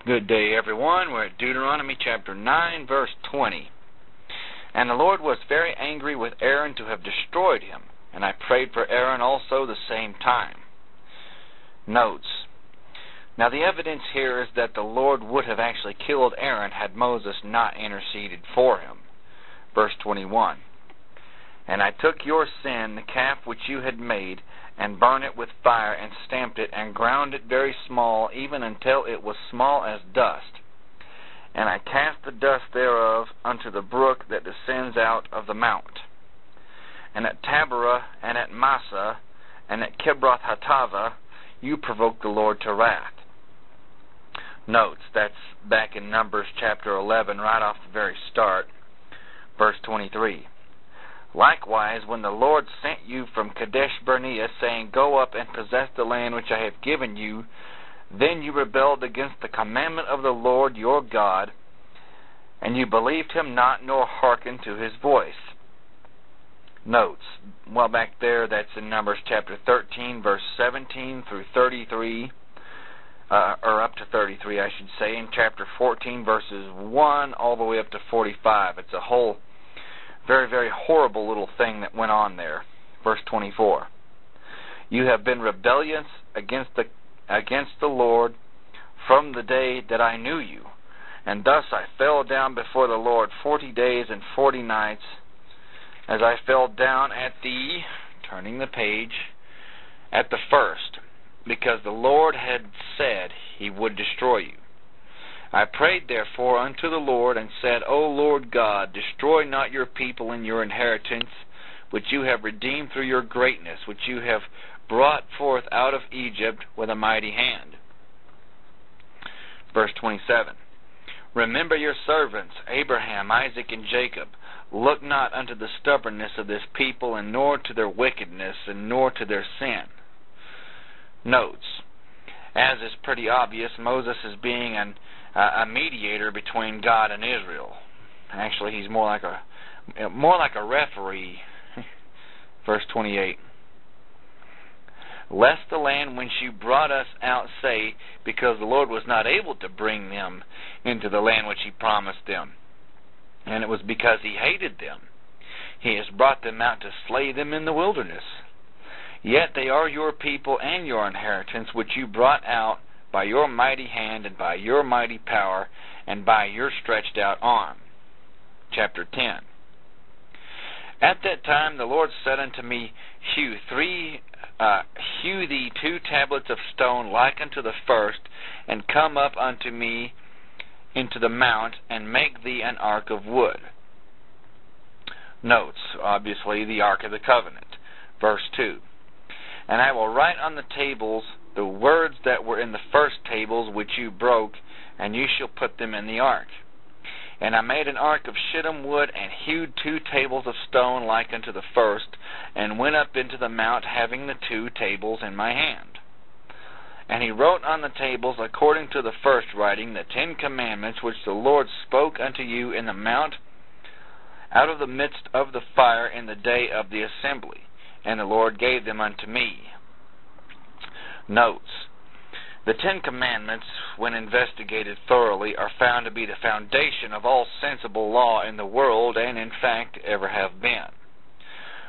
Good day, everyone. We're at Deuteronomy chapter 9, verse 20. And the Lord was very angry with Aaron to have destroyed him, and I prayed for Aaron also the same time. Notes. Now the evidence here is that the Lord would have actually killed Aaron had Moses not interceded for him. Verse 21. And I took your sin, the calf which you had made, and burned it with fire, and stamped it, and ground it very small, even until it was small as dust. And I cast the dust thereof unto the brook that descends out of the mount. And at Taberah, and at Massah, and at Kibroth-Hattaavah, you provoked the Lord to wrath. Notes, that's back in Numbers chapter 11, right off the very start, verse 23. Likewise, when the Lord sent you from Kadesh-Barnea, saying, Go up and possess the land which I have given you, then you rebelled against the commandment of the Lord your God, and you believed him not, nor hearkened to his voice. Notes, well, back there, that's in Numbers chapter 13, verse 17 through 33, or up to 33, I should say, in chapter 14, verses 1 all the way up to 45. It's a whole very, very horrible little thing that went on there. Verse 24. You have been rebellious against the Lord from the day that I knew you. And thus I fell down before the Lord 40 days and 40 nights, as I fell down at the, turning the page, at the first, because the Lord had said he would destroy you. I prayed therefore unto the Lord, and said, O Lord God, destroy not your people and your inheritance, which you have redeemed through your greatness, which you have brought forth out of Egypt with a mighty hand. Verse 27. Remember your servants, Abraham, Isaac, and Jacob. Look not unto the stubbornness of this people, and nor to their wickedness, and nor to their sin. Notes. As is pretty obvious, Moses is being a mediator between God and Israel. Actually, he's more like a referee. Verse 28. Lest the land whence you brought us out say, because the Lord was not able to bring them into the land which he promised them, and it was because he hated them. He has brought them out to slay them in the wilderness. Yet they are your people and your inheritance, which you brought out by your mighty hand, and by your mighty power, and by your stretched out arm. Chapter 10. At that time the Lord said unto me, Hew thee 2 tablets of stone like unto the first, and come up unto me into the mount, and make thee an ark of wood. Notes, obviously, the Ark of the Covenant. Verse 2. And I will write on the tables the words that were in the first tables which you broke, and you shall put them in the ark. And I made an ark of shittim wood, and hewed 2 tables of stone like unto the first, and went up into the mount, having the 2 tables in my hand. And he wrote on the tables, according to the first writing, the 10 commandments which the Lord spoke unto you in the mount, out of the midst of the fire in the day of the assembly. And the Lord gave them unto me. Notes. The 10 Commandments, when investigated thoroughly, are found to be the foundation of all sensible law in the world, and in fact ever have been.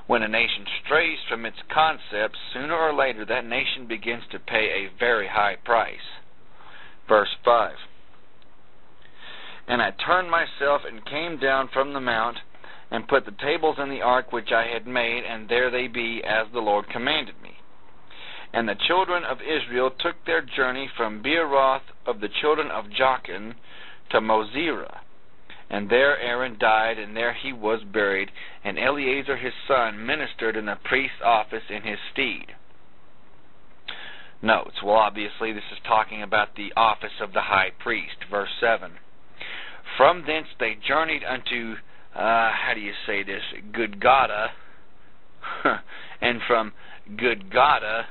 When a nation strays from its concepts, sooner or later that nation begins to pay a very high price. Verse 5. And I turned myself and came down from the mount, and put the tables in the ark which I had made, and there they be, as the Lord commanded me. And the children of Israel took their journey from Beeroth of the children of Jachin to Mosera. And there Aaron died, and there he was buried, and Eleazar his son ministered in the priest's office in his stead. Notes. Well, obviously this is talking about the office of the high priest. Verse 7. From thence they journeyed unto Gudgodah, and from Gudgodah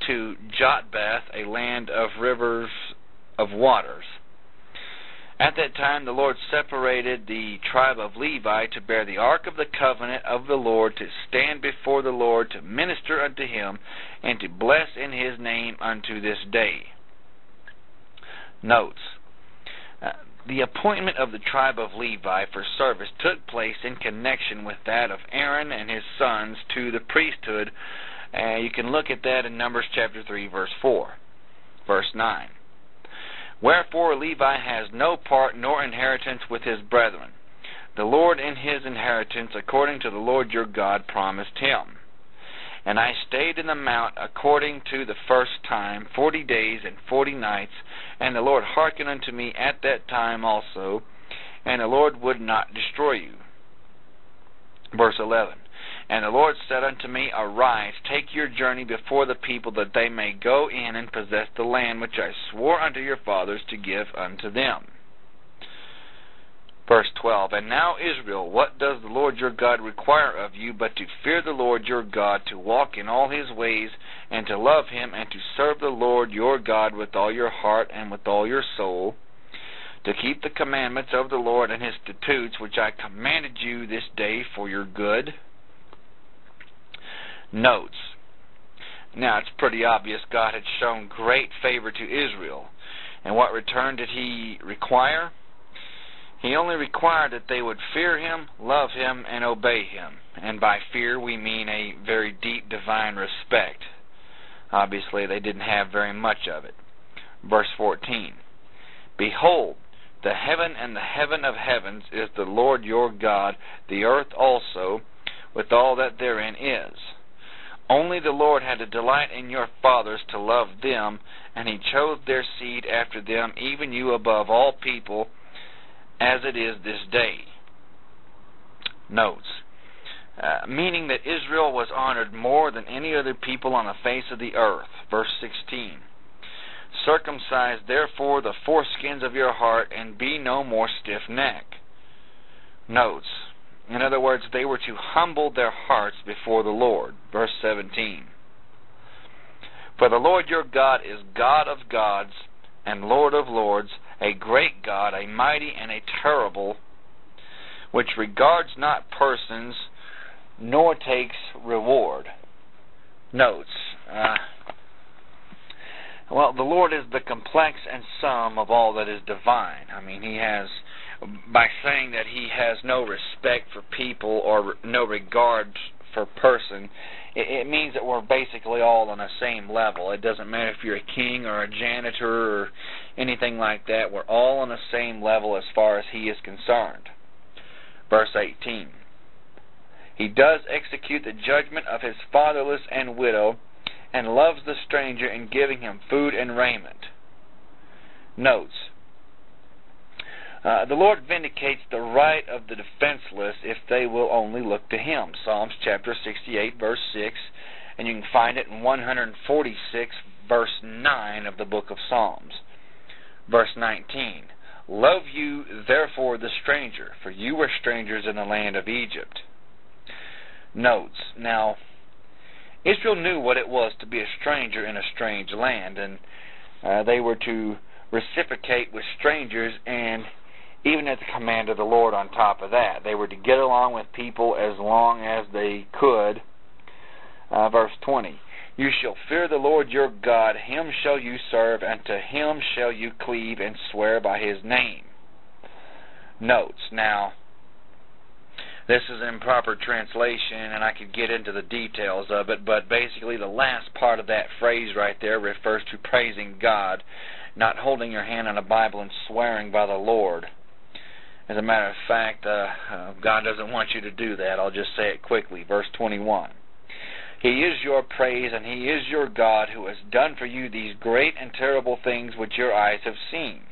to Jotbath, a land of rivers of waters. At that time the Lord separated the tribe of Levi to bear the ark of the covenant of the Lord, to stand before the Lord, to minister unto him, and to bless in his name unto this day. Notes. The appointment of the tribe of Levi for service took place in connection with that of Aaron and his sons to the priesthood. You can look at that in Numbers chapter 3, verse 4. Verse 9. Wherefore Levi has no part nor inheritance with his brethren. The Lord in his inheritance, according to the Lord your God, promised him. And I stayed in the mount according to the first time 40 days and 40 nights, and the Lord hearkened unto me at that time also, and the Lord would not destroy you. Verse 11. And the Lord said unto me, Arise, take your journey before the people, that they may go in and possess the land which I swore unto your fathers to give unto them. Verse 12. And now, Israel, what does the Lord your God require of you, but to fear the Lord your God, to walk in all his ways, and to love him, and to serve the Lord your God with all your heart and with all your soul, to keep the commandments of the Lord and his statutes, which I commanded you this day for your good? Notes. Now, it's pretty obvious God had shown great favor to Israel. And what return did he require? He only required that they would fear him, love him, and obey him. And by fear we mean a very deep divine respect. Obviously, they didn't have very much of it. Verse 14. Behold, the heaven and the heaven of heavens is the Lord your God, the earth also, with all that therein is. Only the Lord had a delight in your fathers to love them, and he chose their seed after them, even you above all people, as it is this day. Notes. Meaning that Israel was honored more than any other people on the face of the earth. Verse 16. Circumcise therefore the foreskins of your heart, and be no more stiff-necked. Notes. In other words, they were to humble their hearts before the Lord. Verse 17. For the Lord your God is God of gods and Lord of lords, a great God, a mighty and a terrible, which regards not persons, nor takes reward. Notes. Well, the Lord is the complex and sum of all that is divine. I mean, he has, by saying that he has no respect for people or no regard for person, it means that we're basically all on the same level. It doesn't matter if you're a king or a janitor or anything like that. We're all on the same level as far as he is concerned. Verse 18. He does execute the judgment of his fatherless and widow, and loves the stranger in giving him food and raiment. Notes. The Lord vindicates the right of the defenseless if they will only look to him. Psalms chapter 68, verse 6, and you can find it in 146, verse 9 of the book of Psalms. Verse 19. Love you, therefore, the stranger, for you were strangers in the land of Egypt. Notes. Now, Israel knew what it was to be a stranger in a strange land, and they were to reciprocate with strangers, and even at the command of the Lord on top of that. They were to get along with people as long as they could. Verse 20. You shall fear the Lord your God, him shall you serve, and to him shall you cleave and swear by his name. Notes. Now, this is an improper translation, and I could get into the details of it, but basically the last part of that phrase right there refers to praising God, not holding your hand on a Bible and swearing by the Lord. As a matter of fact, God doesn't want you to do that. I'll just say it quickly. Verse 21. He is your praise, and he is your God, who has done for you these great and terrible things which your eyes have seen.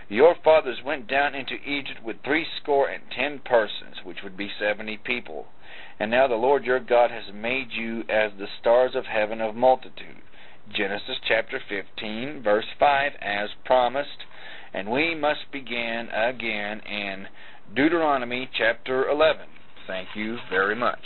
Your fathers went down into Egypt with 70 persons, which would be 70 people. And now the Lord your God has made you as the stars of heaven of multitude. Genesis chapter 15, verse 5, as promised. And we must begin again in Deuteronomy chapter 11. Thank you very much.